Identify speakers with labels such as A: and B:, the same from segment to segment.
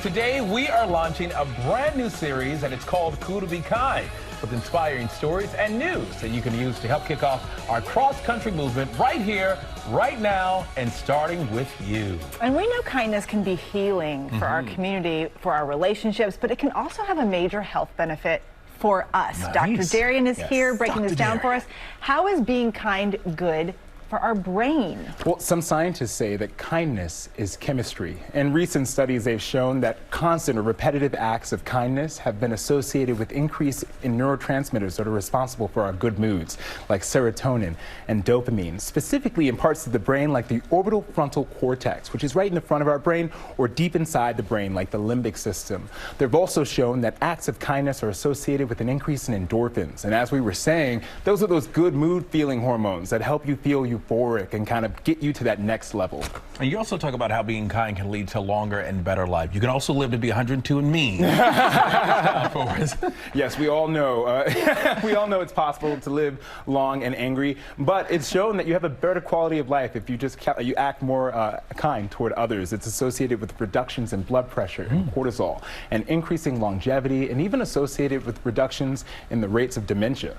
A: Today we are launching a brand new series and it's called Cool to Be Kind, with inspiring stories and news that you can use to help kick off our cross-country movement right here, right now, and starting with you.
B: And we know kindness can be healing for our community, for our relationships, but it can also have a major health benefit for us.
A: Nice.
B: Dr. Darien is here breaking this down for us. How is being kind good for our brain?
C: Well, some scientists say that kindness is chemistry. In recent studies, they've shown that constant or repetitive acts of kindness have been associated with increase in neurotransmitters that are responsible for our good moods, like serotonin and dopamine, specifically in parts of the brain like the orbital frontal cortex, which is right in the front of our brain, or deep inside the brain, like the limbic system. They've also shown that acts of kindness are associated with an increase in endorphins. And as we were saying, those are those good mood feeling hormones that help you feel euphoric and kind of get you to that next level.
A: And you also talk about how being kind can lead to longer and better life. You can also live to be 102 and mean.
C: Yes, we all know. We all know it's possible to live long and angry, but it's shown that you have a better quality of life if you just you act more kind toward others. It's associated with reductions in blood pressure and cortisol, and increasing longevity, and even associated with reductions in the rates of dementia.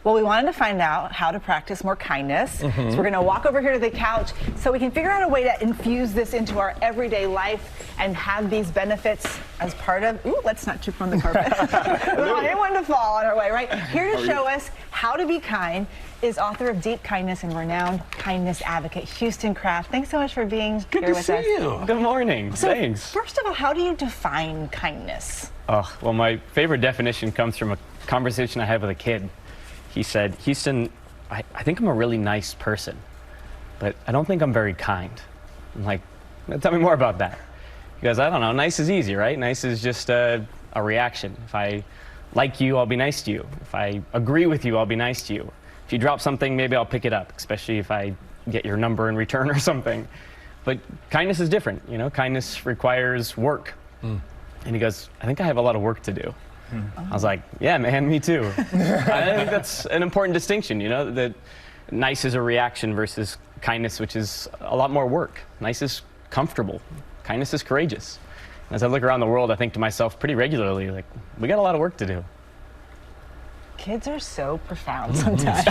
B: Well, we wanted to find out how to practice more kindness. So we're going to walk over here to the couch so we can figure out a way to infuse this into our everyday life and have these benefits as part of, ooh, let's not trip on the carpet. We don't want anyone to fall on our way, right? Here to show us how to be kind is author of Deep Kindness and renowned kindness advocate, Houston Kraft. Thanks so much for being here with us.
A: Good to see you.
D: Good morning.
B: So,
D: thanks.
B: First of all, how do you define kindness?
D: Oh, well, my favorite definition comes from a conversation I had with a kid. He said, Houston, I think I'm a really nice person, but I don't think I'm very kind. I'm like, tell me more about that. He goes, I don't know, nice is easy, right? Nice is just a reaction. If I like you, I'll be nice to you. If I agree with you, I'll be nice to you. If you drop something, maybe I'll pick it up, especially if I get your number in return or something. But kindness is different, you know? Kindness requires work. And he goes, I think I have a lot of work to do. I was like, yeah, man, me too. I think that's an important distinction, you know, that nice is a reaction versus kindness, which is a lot more work. Nice is comfortable. Kindness is courageous. As I look around the world, I think to myself pretty regularly, like, we got a lot of work to do.
B: Kids are so profound sometimes.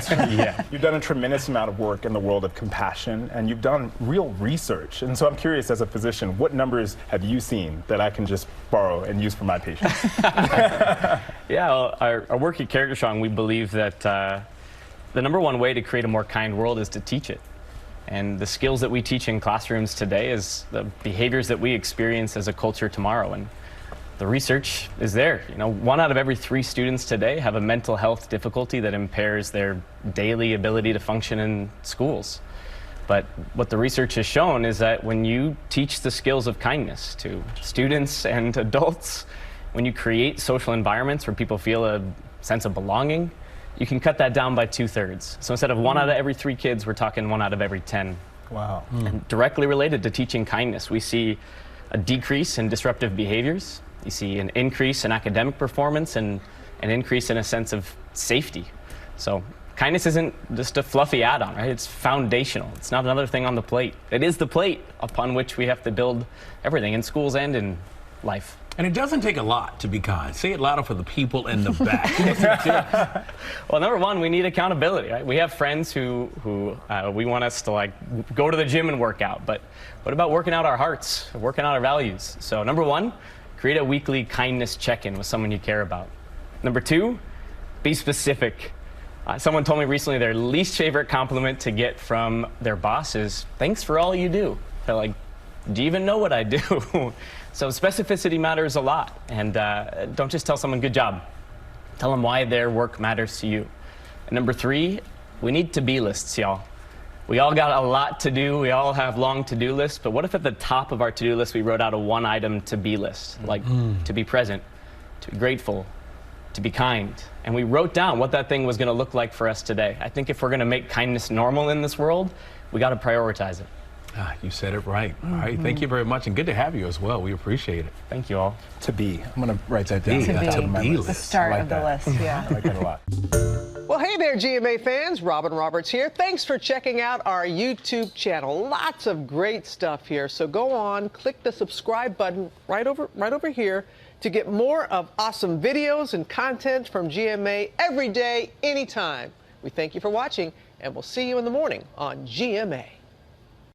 C: Yeah. You've done a tremendous amount of work in the world of compassion, and you've done real research. And so I'm curious, as a physician, what numbers have you seen that I can just borrow and use for my patients?
D: Yeah, well, our work at Character Strong, we believe that the number one way to create a more kind world is to teach it. And the skills that we teach in classrooms today is the behaviors that we experience as a culture tomorrow. And the research is there. You know, 1 out of every 3 students today have a mental health difficulty that impairs their daily ability to function in schools. But what the research has shown is that when you teach the skills of kindness to students and adults, when you create social environments where people feel a sense of belonging, you can cut that down by 2/3. So instead of 1 out of every 3 kids, we're talking 1 out of every 10.
C: Wow.
D: And directly related to teaching kindness, we see a decrease in disruptive behaviors. You see an increase in academic performance and an increase in a sense of safety. So kindness isn't just a fluffy add-on, right? It's foundational. It's not another thing on the plate. It is the plate upon which we have to build everything in schools and in life.
A: And it doesn't take a lot to be kind. Say it louder for the people in the back.
D: Well, number one, we need accountability, right? We have friends who we want us to like go to the gym and work out, but what about working out our hearts, working out our values? So number one, create a weekly kindness check-in with someone you care about. Number 2, be specific. Someone told me recently their least favorite compliment to get from their boss is, thanks for all you do. They're like, do you even know what I do? So specificity matters a lot. And don't just tell someone good job. Tell them why their work matters to you. And number 3, we need to-be lists, y'all. We all got a lot to do. We all have long to-do lists. But what if at the top of our to-do list we wrote out a 1-item to-be list, like to be present, to be grateful, to be kind. And we wrote down what that thing was going to look like for us today. I think if we're going to make kindness normal in this world, we got to prioritize it.
A: You said it right. All right. Thank you very much. And good to have you as well. We appreciate it.
D: Thank you all.
C: To be. I'm going to write that down.
A: To be
B: the start of the list. Yeah.
C: I like that a lot.
A: Well, hey,
E: Hey there, GMA fans. Robin Roberts here. Thanks for checking out our YouTube channel. Lots of great stuff here. So go on, click the subscribe button right over here to get more of awesome videos and content from GMA every day, anytime. We thank you for watching, and we'll see you in the morning on GMA.